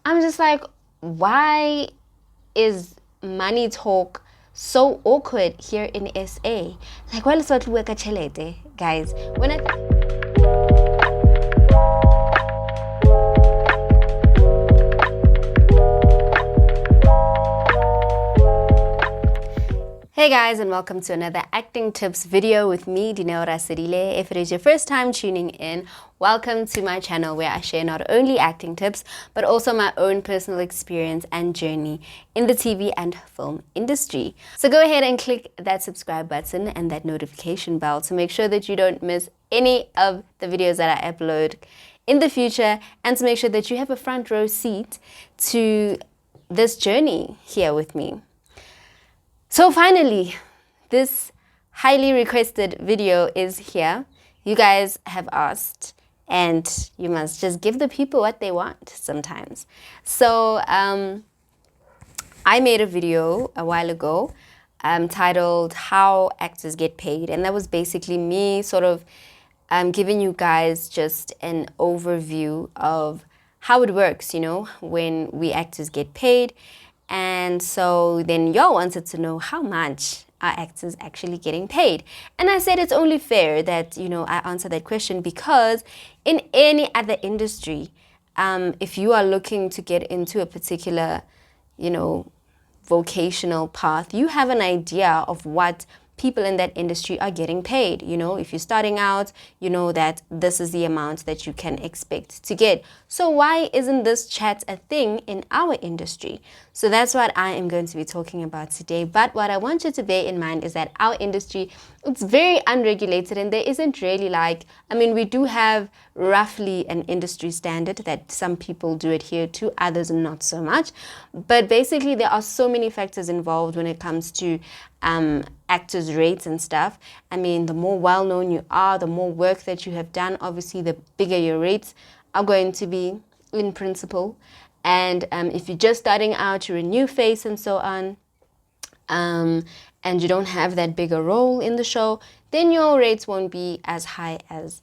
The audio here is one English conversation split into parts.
I'm just like, why is money talk so awkward here in SA? Like, well, it's what we guys. When Hey guys, and welcome to another acting tips video with me, Dineo Rasedile. If it is your first time tuning in, welcome to my channel where I share not only acting tips, but also my own personal experience and journey in the TV and film industry. So go ahead and click that subscribe button and that notification bell to make sure that you don't miss any of the videos that I upload in the future, and to make sure that you have a front row seat to this journey here with me. So finally, this highly requested video is here. You guys have asked, and you must just give the people what they want sometimes. So I made a video a while ago titled How Actors Get Paid, and that was basically me sort of giving you guys just an overview of how it works, you know, when we actors get paid. And so then y'all wanted to know how much are actors actually getting paid. And I said it's only fair that, you know, I answer that question, because in any other industry, if you are looking to get into a particular, you know, vocational path, you have an idea of what people in that industry are getting paid. You know, if you're starting out, you know that this is the amount that you can expect to get. So why isn't this chat a thing in our industry? So that's what I am going to be talking about today. But what I want you to bear in mind is that our industry, it's very unregulated, and there isn't really like, I mean, we do have roughly an industry standard that some people do adhere to, others not so much. But basically there are so many factors involved when it comes to actors' rates and stuff. I mean, the more well-known you are, the more work that you have done, obviously the bigger your rates are going to be in principle. And if you're just starting out, you're a new face and so on, and you don't have that bigger role in the show, then your rates won't be as high as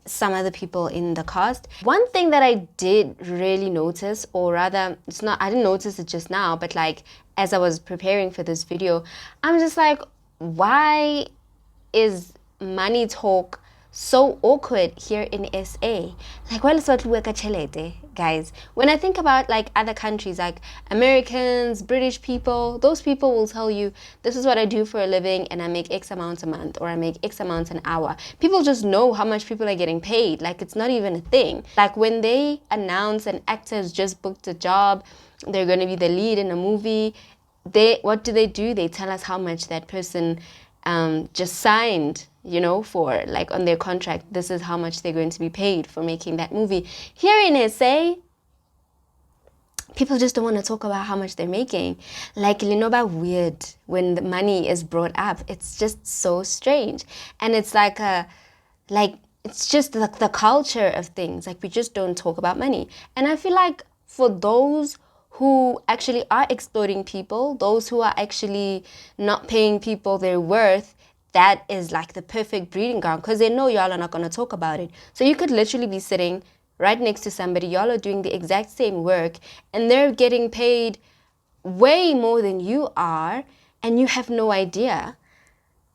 some other people in the cast. One thing that I did really notice, or rather, I didn't notice it just now, but like as I was preparing for this video, I'm just like, why is money talk so awkward here in SA? Like, well, it's what we guys. When I think about like other countries, like Americans, British people, those people will tell you, this is what I do for a living and I make X amount a month, or I make X amount an hour. People just know how much people are getting paid. Like, it's not even a thing. Like when they announce an actor has just booked a job, they're going to be the lead in a movie, what do? They tell us how much that person just signed, you know, for like on their contract. This is how much they're going to be paid for making that movie. Here in SA, people just don't want to talk about how much they're making. Like, you know, about weird when the money is brought up. It's just so strange. And it's like it's just like the culture of things. Like, we just don't talk about money. And I feel like for those who actually are exploiting people, those who are actually not paying people their worth, that is like the perfect breeding ground, because they know y'all are not going to talk about it. So you could literally be sitting right next to somebody, y'all are doing the exact same work, and they're getting paid way more than you are, and you have no idea.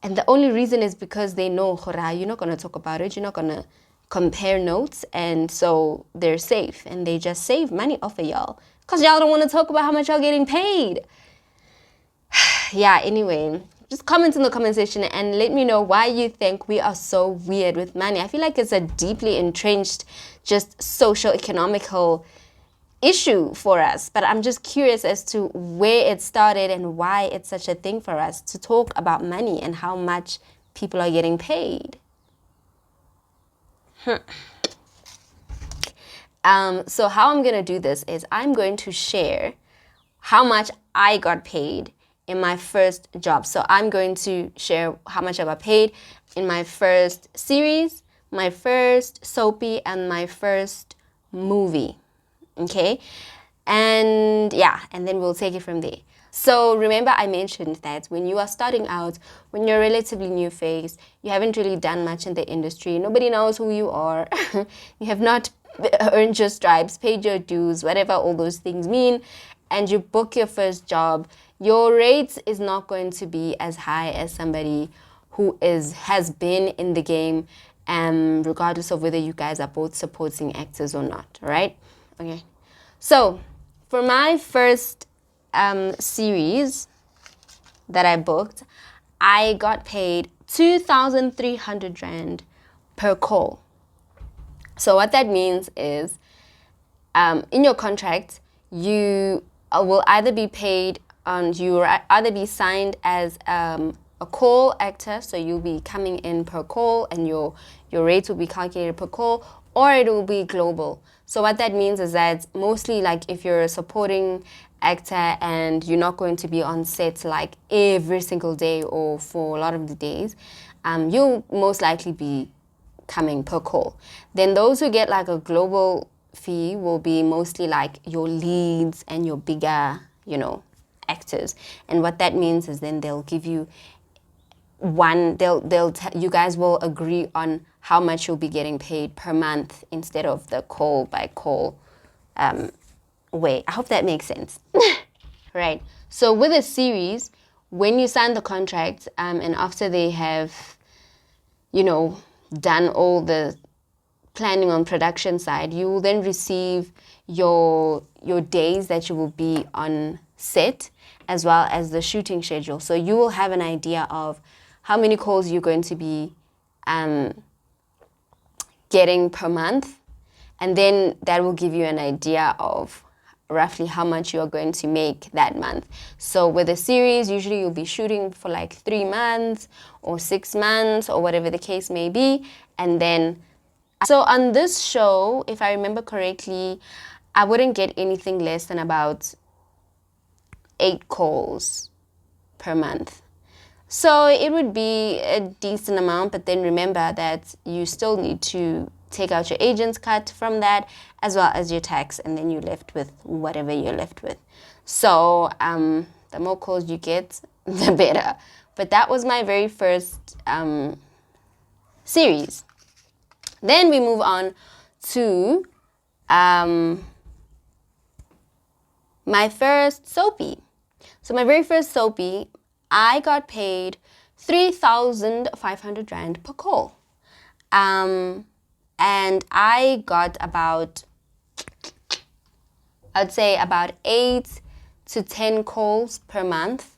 And the only reason is because they know, Khora, you're not going to talk about it, you're not going to compare notes, and so they're safe, and they just save money off of y'all, because y'all don't want to talk about how much y'all getting paid. Yeah, anyway, just comment in the comment section and let me know why you think we are so weird with money. I feel like it's a deeply entrenched, just social, economical issue for us. But I'm just curious as to where it started and why it's such a thing for us to talk about money and how much people are getting paid. So how I'm going to do this is I'm going to share how much I got paid in my first job. So I'm going to share how much I got paid in my first series, my first soapy, and my first movie. Okay? And yeah, and then we'll take it from there. So remember, I mentioned that when you are starting out, when you're a relatively new face, you haven't really done much in the industry, nobody knows who you are, you have not earned your stripes, paid your dues, whatever all those things mean, and you book your first job, your rate is not going to be as high as somebody who has been in the game, regardless of whether you guys are both supporting actors or not, right? Okay. So for my first series that I booked, I got paid 2,300 Rand per call. So what that means is, in your contract, you will either be paid you will either be signed as a call actor, so you'll be coming in per call and your rates will be calculated per call, or it will be global. So what that means is that mostly, like, if you're a supporting actor and you're not going to be on set like every single day or for a lot of the days, you'll most likely be coming per call. Then those who get like a global fee will be mostly like your leads and your bigger, actors. And what that means is then they'll give you you guys will agree on how much you'll be getting paid per month instead of the call by call way. I hope that makes sense. Right. So with a series, when you sign the contract, and after they have, done all the planning on production side, you will then receive your days that you will be on set, as well as the shooting schedule. So you will have an idea of how many calls you're going to be getting per month, and then that will give you an idea of roughly how much you are going to make that month. So with a series, usually you'll be shooting for like 3 months or 6 months or whatever the case may be. And then, so on this show, if I remember correctly, I wouldn't get anything less than about 8 calls per month. So it would be a decent amount, but then remember that you still need to take out your agent's cut from that, as well as your tax, and then you're left with whatever you're left with. So the more calls you get, the better. But that was my very first series. Then we move on to my first soapy. So my very first soapy, I got paid 3,500 Rand per call. And I got I'd say about 8 to 10 calls per month.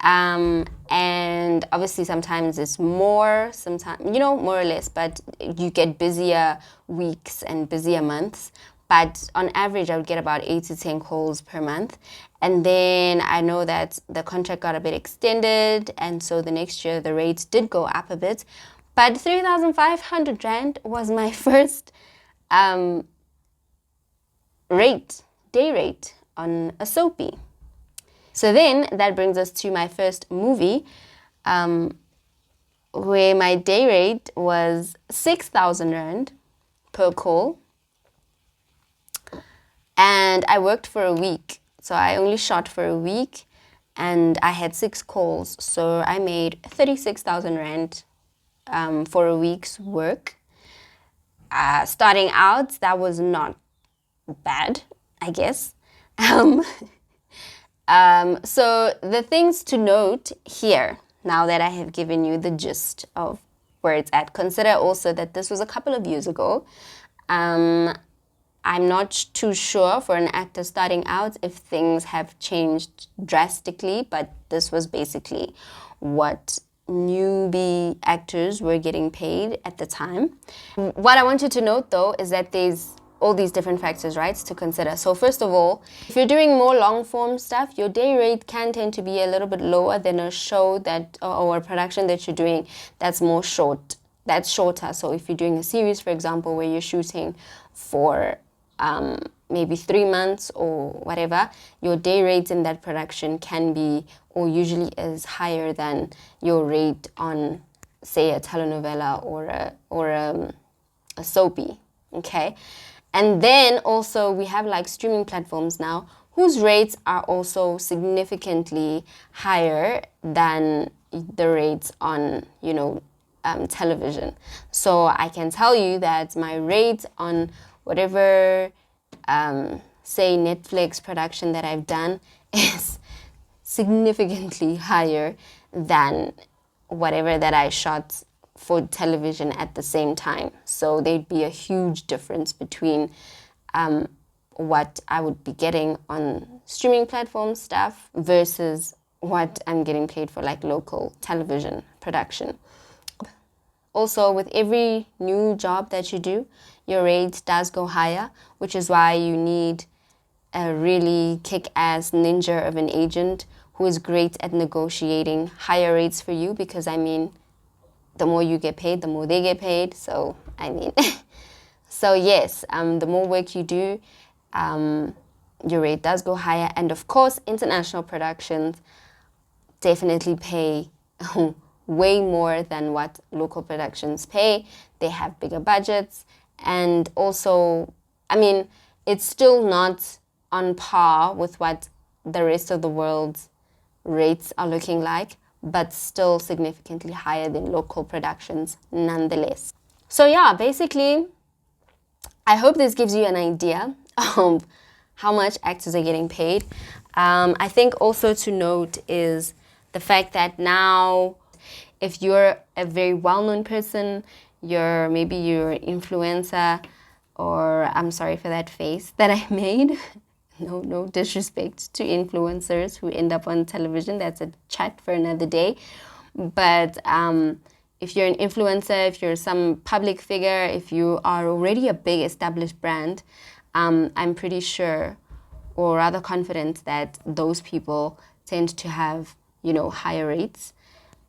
And obviously sometimes it's more, sometimes, more or less, but you get busier weeks and busier months. But on average, I would get about 8 to 10 calls per month. And then I know that the contract got a bit extended, and so the next year the rates did go up a bit. But 3,500 Rand was my first day rate on a soapy. So then that brings us to my first movie, where my day rate was 6,000 Rand per call. And I worked for a week. So I only shot for a week and I had 6 calls. So I made 36,000 Rand for a week's work. Starting out, that was not bad, I guess. So the things to note here, now that I have given you the gist of where it's at, consider also that this was a couple of years ago. I'm not too sure for an actor starting out if things have changed drastically, but this was basically what newbie actors were getting paid at the time. What I want you to note, though, is that there's all these different factors, right, to consider. So first of all, if you're doing more long-form stuff, your day rate can tend to be a little bit lower than a show or a production that you're doing that's more shorter. So if you're doing a series, for example, where you're shooting for maybe 3 months or whatever, your day rate in that production can be, or usually is, higher than your rate on, say, a telenovela or a soapy. Okay. And then also we have like streaming platforms now whose rates are also significantly higher than the rates on, television. So I can tell you that my rate on whatever, say, Netflix production that I've done is significantly higher than whatever that I shot for television at the same time. So there'd be a huge difference between what I would be getting on streaming platform stuff versus what I'm getting paid for like local television production. Also, with every new job that you do, your rate does go higher, which is why you need a really kick-ass ninja of an agent who is great at negotiating higher rates for you, because I mean, the more you get paid, the more they get paid. So, I mean, so yes, the more work you do, your rate does go higher. And of course, international productions definitely pay way more than what local productions pay. They have bigger budgets. And also, I mean, it's still not on par with what the rest of the world's rates are looking like, but still significantly higher than local productions nonetheless. So yeah, basically, I hope this gives you an idea of how much actors are getting paid. I think also to note is the fact that now, if you're a very well-known person, maybe you're an influencer, or I'm sorry for that face that I made. No disrespect to influencers who end up on television. That's a chat for another day. But if you're an influencer, if you're some public figure, if you are already a big established brand, I'm pretty sure, or rather confident, that those people tend to have, higher rates.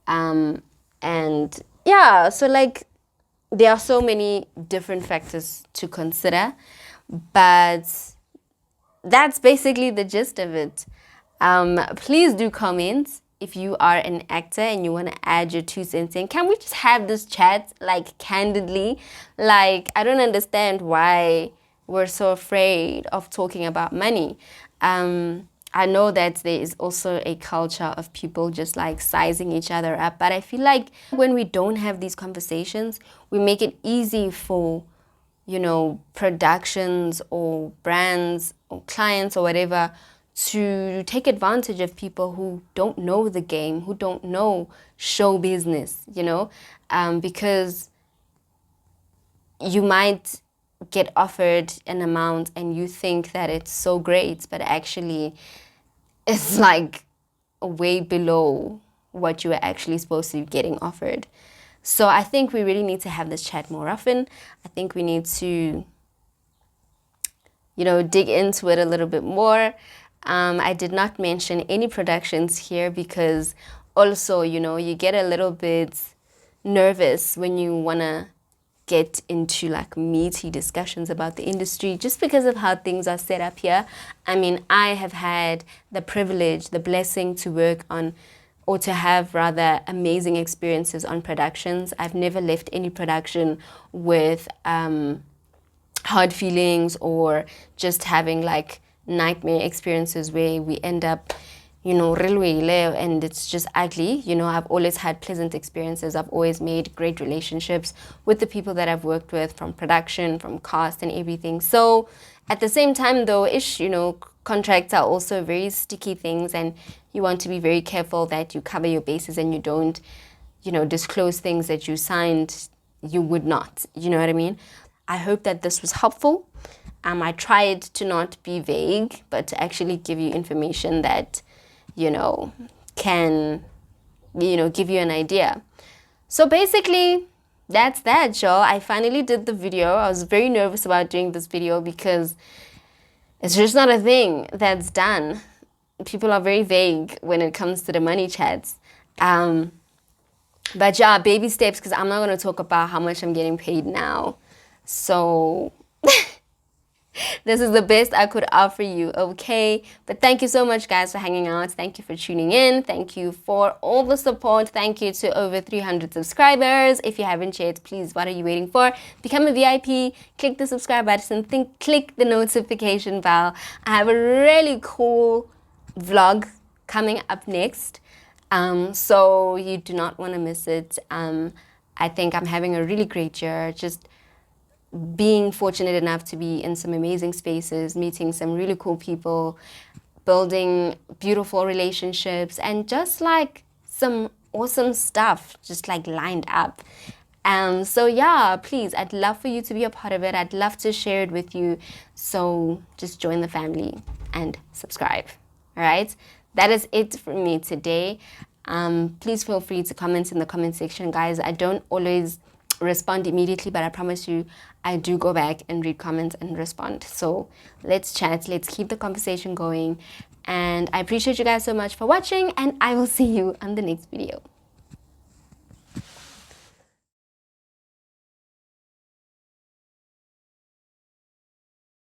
And yeah, so like there are so many different factors to consider, but that's basically the gist of it. Please do comment if you are an actor and you want to add your 2 cents in. Can we just have this chat, like, candidly? Like, I don't understand why we're so afraid of talking about money. I know that there is also a culture of people just like sizing each other up, but I feel like when we don't have these conversations, we make it easy for productions or brands or clients or whatever to take advantage of people who don't know the game, who don't know show business, because you might get offered an amount and you think that it's so great, but actually it's like way below what you were actually supposed to be getting offered. So I think we really need to have this chat more often. I think we need to, dig into it a little bit more. I did not mention any productions here because also, you get a little bit nervous when you want to get into like meaty discussions about the industry just because of how things are set up here. I mean, I have had the privilege, the blessing to work on, or to have rather amazing experiences on productions. I've never left any production with hard feelings or just having like nightmare experiences where we end up, and it's just ugly. I've always had pleasant experiences. I've always made great relationships with the people that I've worked with, from production, from cast and everything. So at the same time though, contracts are also very sticky things, and you want to be very careful that you cover your bases and you don't, disclose things that you signed you would not. You know what I mean? I hope that this was helpful. I tried to not be vague, but to actually give you information that, can, give you an idea. So basically, that's that, y'all. I finally did the video. I was very nervous about doing this video because it's just not a thing that's done. People are very vague when it comes to the money chats. But yeah, baby steps, because I'm not going to talk about how much I'm getting paid now. So this is the best I could offer you, okay? But thank you so much, guys, for hanging out. Thank you for tuning in. Thank you for all the support. Thank you to over 300 subscribers. If you haven't yet, please, what are you waiting for? Become a VIP, click the subscribe button, click the notification bell. I have a really cool vlog coming up next, so you do not want to miss it. I think I'm having a really great year. Just being fortunate enough to be in some amazing spaces, meeting some really cool people, building beautiful relationships, and just like some awesome stuff just like lined up. So yeah, please, I'd love for you to be a part of it. I'd love to share it with you. So just join the family and subscribe. All right, that is it for me today. Please feel free to comment in the comment section, guys. I don't always respond immediately, but I promise you I do go back and read comments and respond. So let's chat, let's keep the conversation going, and I appreciate you guys so much for watching, and I will see you on the next video.